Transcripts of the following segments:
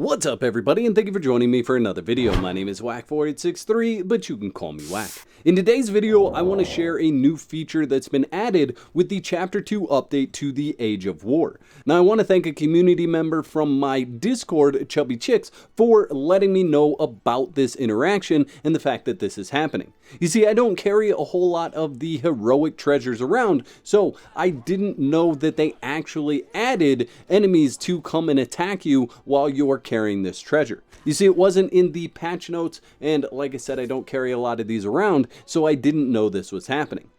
What's up everybody, and thank you for joining me for another video. My name is Whack4863, but you can call me Whack. In today's video, I want to share a new feature that's been added with the Chapter 2 update to the Age of War. Now I want to thank a community member from my Discord, Chubby Chicks, for letting me know about this interaction and the fact that this is happening. You see, I don't carry a whole lot of the heroic treasures around, so I didn't know that they actually added enemies to come and attack you while you're carrying this treasure. You see, it wasn't in the patch notes, and like I said, I don't carry a lot of these around, so I didn't know this was happening.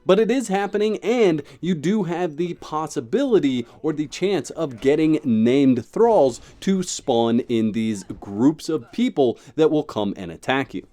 But it is happening, and you do have the possibility or the chance of getting named thralls to spawn in these groups of people that will come and attack you.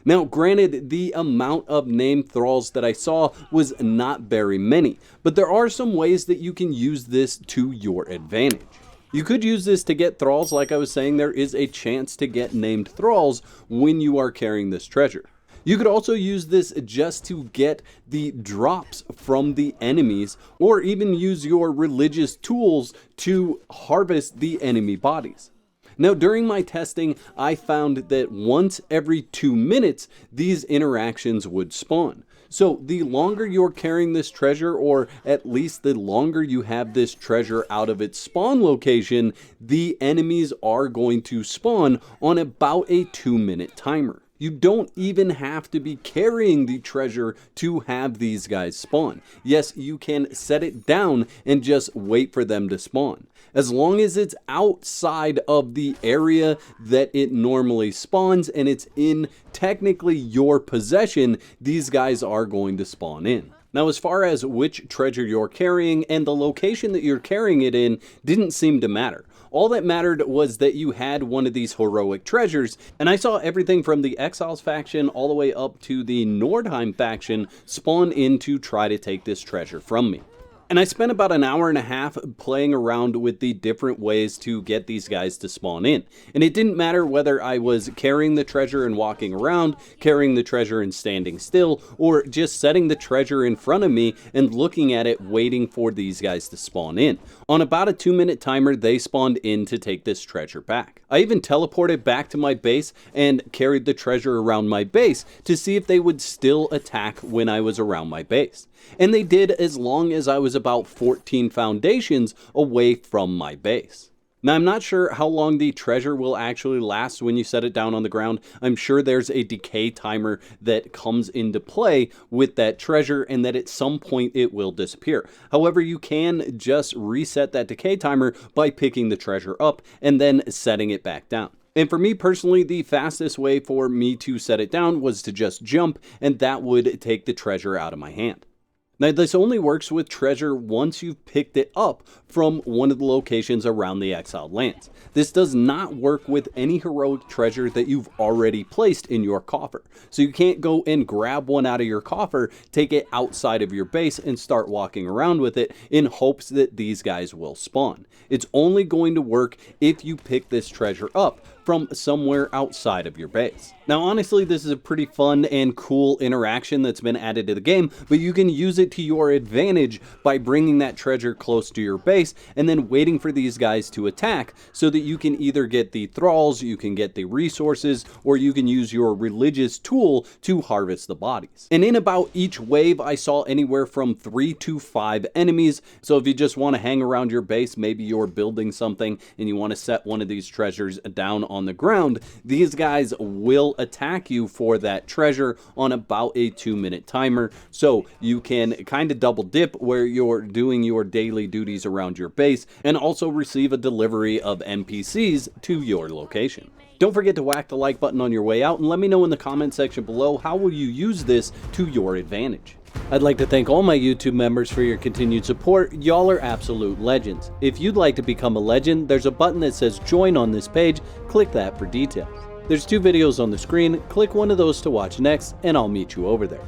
Now, granted, the amount of named thralls that I saw was not very many, but there are some ways that you can use this to your advantage. You could use this to get thralls. Like I was saying, there is a chance to get named thralls when you are carrying this treasure. You could also use this just to get the drops from the enemies, or even use your religious tools to harvest the enemy bodies. Now, during my testing, I found that once every 2 minutes, these interactions would spawn. So the longer you're carrying this treasure, or at least the longer you have this treasure out of its spawn location, the enemies are going to spawn on about a 2-minute timer. You don't even have to be carrying the treasure to have these guys spawn. Yes, you can set it down and just wait for them to spawn. As long as it's outside of the area that it normally spawns and it's in technically your possession, these guys are going to spawn in. Now, as far as which treasure you're carrying and the location that you're carrying it in didn't seem to matter. All that mattered was that you had one of these heroic treasures, and I saw everything from the Exiles faction all the way up to the Nordheim faction spawn in to try to take this treasure from me. And I spent about an hour and a half playing around with the different ways to get these guys to spawn in. And it didn't matter whether I was carrying the treasure and walking around, carrying the treasure and standing still, or just setting the treasure in front of me and looking at it waiting for these guys to spawn in. On about a 2-minute timer, they spawned in to take this treasure back. I even teleported back to my base and carried the treasure around my base to see if they would still attack when I was around my base. And they did, as long as I was about 14 foundations away from my base. Now, I'm not sure how long the treasure will actually last when you set it down on the ground. I'm sure there's a decay timer that comes into play with that treasure, and that at some point it will disappear. However, you can just reset that decay timer by picking the treasure up and then setting it back down. And for me personally, the fastest way for me to set it down was to just jump, and that would take the treasure out of my hand. Now, this only works with treasure once you've picked it up from one of the locations around the exiled lands. This does not work with any heroic treasure that you've already placed in your coffer. So you can't go and grab one out of your coffer, take it outside of your base, and start walking around with it in hopes that these guys will spawn. It's only going to work if you pick this treasure up from somewhere outside of your base. Now, honestly, this is a pretty fun and cool interaction that's been added to the game, but you can use it to your advantage by bringing that treasure close to your base and then waiting for these guys to attack so that you can either get the thralls, you can get the resources, or you can use your religious tool to harvest the bodies. And in about each wave, I saw anywhere from 3 to 5 enemies. So if you just want to hang around your base, maybe you're building something and you want to set one of these treasures down on the ground, these guys will attack you for that treasure on about a 2-minute timer. So you can kind of double dip where you're doing your daily duties around your base and also receive a delivery of NPCs to your location. Don't forget to whack the like button on your way out, and let me know in the comment section below, how will you use this to your advantage? I'd like to thank all my YouTube members for your continued support. Y'all are absolute legends. If you'd like to become a legend, there's a button that says join on this page. Click that for details. There's 2 videos on the screen. Click one of those to watch next, and I'll meet you over there.